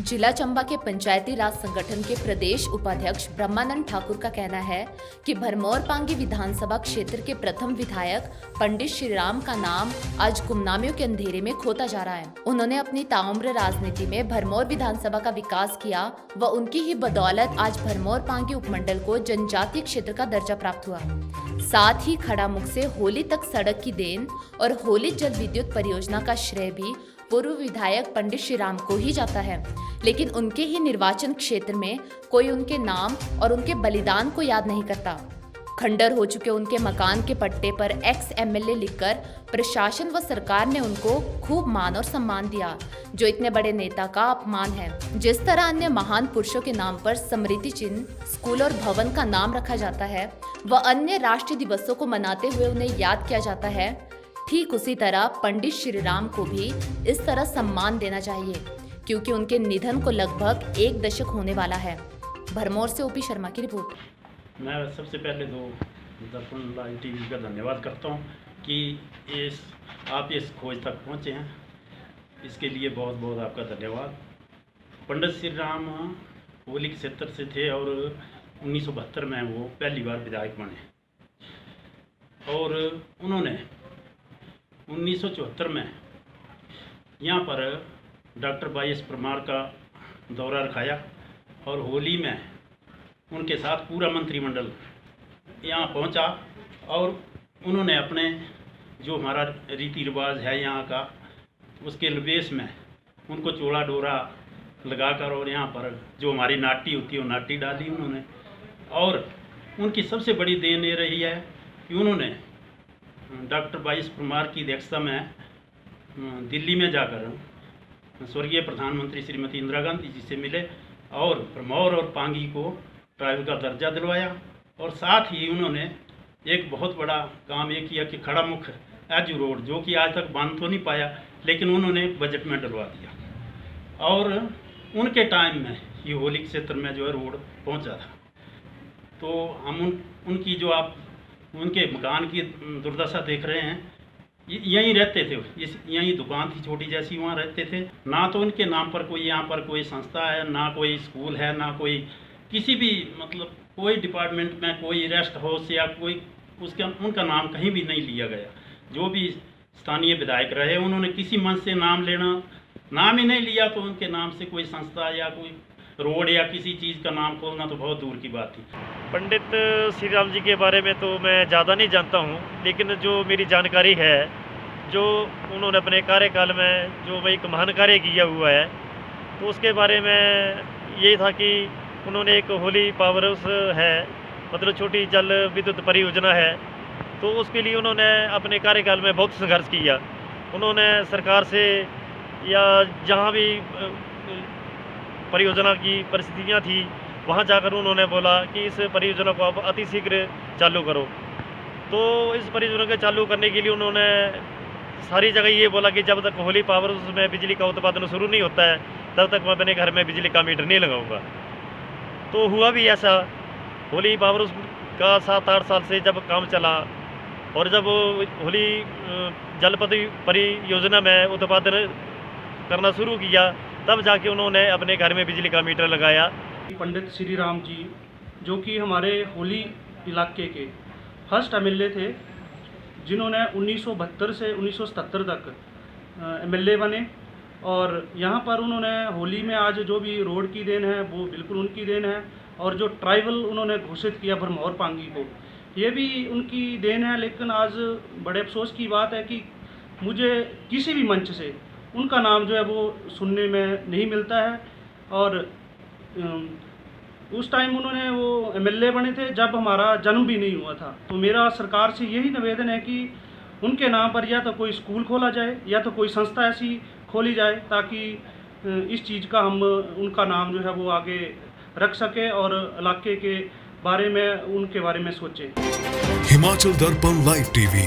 जिला चंबा के पंचायती राज संगठन के प्रदेश उपाध्यक्ष ब्रह्मानंद ठाकुर का कहना है कि भरमौर पांगी विधानसभा क्षेत्र के प्रथम विधायक पंडित श्रीराम का नाम आज गुमनामियों के अंधेरे में खोता जा रहा है। उन्होंने अपनी ताउम्र राजनीति में भरमौर विधानसभा का विकास किया व उनकी ही बदौलत आज भरमौर पांगी उपमंडल को जनजातीय क्षेत्र का दर्जा प्राप्त हुआ। साथ ही खड़ामुख से होली तक सड़क की देन और होली जल विद्युत परियोजना का श्रेय भी पूर्व विधायक पंडित श्रीराम को ही जाता है, लेकिन उनके ही निर्वाचन क्षेत्र में कोई उनके नाम और उनके बलिदान को याद नहीं करता। खंडर हो चुके उनके मकान के पट्टे पर एक्स एमएलए लिखकर प्रशासन व सरकार ने उनको खूब मान और सम्मान दिया, जो इतने बड़े नेता का अपमान है। जिस तरह अन्य महान पुरुषों के नाम पर स्मृति चिन्ह, स्कूल और भवन का नाम रखा जाता है व अन्य राष्ट्रीय दिवसों को मनाते हुए उन्हें याद किया जाता है, ठीक उसी तरह पंडित श्रीराम को भी इस तरह सम्मान देना चाहिए, क्योंकि उनके निधन को लगभग 1 दशक होने वाला है। भरमौर से ओपी शर्मा की रिपोर्ट। मैं सबसे पहले तो दर्पण लाइव टीवी का धन्यवाद करता हूं कि आप इस खोज तक पहुंचे हैं, इसके लिए बहुत बहुत आपका धन्यवाद। पंडित श्रीराम होली क्षेत्र से थे और 1972 में वो पहली बार विधायक बने और उन्होंने 1974 में यहाँ पर डॉक्टर वाई.एस. परमार का दौरा रखाया और होली में उनके साथ पूरा मंत्रिमंडल यहाँ पहुँचा और उन्होंने अपने जो हमारा रीति रिवाज है यहाँ का, उसके लिबास में उनको चोला डोरा लगाकर और यहाँ पर जो हमारी नाटी होती है वो नाटी डाली उन्होंने। और उनकी सबसे बड़ी देन ये रही है कि उन्होंने डॉक्टर वाई.एस. परमार की अध्यक्षता में दिल्ली में जाकर स्वर्गीय प्रधानमंत्री श्रीमती इंदिरा गांधी जी से मिले और भरमौर और पांगी को ट्राइब का दर्जा दिलवाया। और साथ ही उन्होंने एक बहुत बड़ा काम ये किया कि खड़ामुख एजू रोड, जो कि आज तक बन तो नहीं पाया, लेकिन उन्होंने बजट में डलवा दिया और उनके टाइम में ये होली क्षेत्र में जो है रोड पहुंचा था। तो हम उनकी जो आप उनके मकान की दुर्दशा देख रहे हैं, यहीं रहते थे, यहीं दुकान थी छोटी जैसी, वहाँ रहते थे। ना तो उनके नाम पर कोई यहाँ पर कोई संस्था है, ना कोई स्कूल है, ना कोई किसी भी मतलब कोई डिपार्टमेंट में कोई रेस्ट हाउस या कोई उनका नाम कहीं भी नहीं लिया गया। जो भी स्थानीय विधायक रहे उन्होंने किसी मंच से नाम ही नहीं लिया, तो उनके नाम से कोई संस्था या कोई रोड या किसी चीज़ का नाम खोलना तो बहुत दूर की बात थी। पंडित श्रीराम जी के बारे में तो मैं ज़्यादा नहीं जानता हूँ, लेकिन जो मेरी जानकारी है, जो उन्होंने अपने कार्यकाल में जो एक महान कार्य किया हुआ है, तो उसके बारे में ये था कि उन्होंने एक होली पावर हाउस है, मतलब छोटी जल विद्युत परियोजना है, तो उसके लिए उन्होंने अपने कार्यकाल में बहुत संघर्ष किया। उन्होंने सरकार से या जहाँ भी परियोजना की परिस्थितियाँ थी वहाँ जाकर उन्होंने बोला कि इस परियोजना को आप अतिशीघ्र चालू करो। तो इस परियोजना को चालू करने के लिए उन्होंने सारी जगह ये बोला कि जब तक होली पावर हाउस में बिजली का उत्पादन शुरू नहीं होता है तब तक मैं अपने घर में बिजली का मीटर नहीं लगाऊंगा। तो हुआ भी ऐसा। होली पावर हाउस का 7-8 साल से जब काम चला और जब होली जल परियोजना में उत्पादन करना शुरू किया, तब जाके उन्होंने अपने घर में बिजली का मीटर लगाया। पंडित श्रीराम जी, जो कि हमारे होली इलाके के फर्स्ट एमएलए थे, जिन्होंने 1972 से 1977 तक एमएलए बने और यहाँ पर उन्होंने होली में आज जो भी रोड की देन है वो बिल्कुल उनकी देन है। और जो ट्राइबल उन्होंने घोषित किया भरमौर पांगी को, ये भी उनकी देन है। लेकिन आज बड़े अफसोस की बात है कि मुझे किसी भी मंच से उनका नाम जो है वो सुनने में नहीं मिलता है। और उस टाइम उन्होंने वो एमएलए बने थे जब हमारा जन्म भी नहीं हुआ था। तो मेरा सरकार से यही निवेदन है कि उनके नाम पर या तो कोई स्कूल खोला जाए या तो कोई संस्था ऐसी खोली जाए, ताकि इस चीज़ का हम उनका नाम जो है वो आगे रख सके और इलाके के बारे में उनके बारे में सोचें। हिमाचल दर्पण लाइव टीवी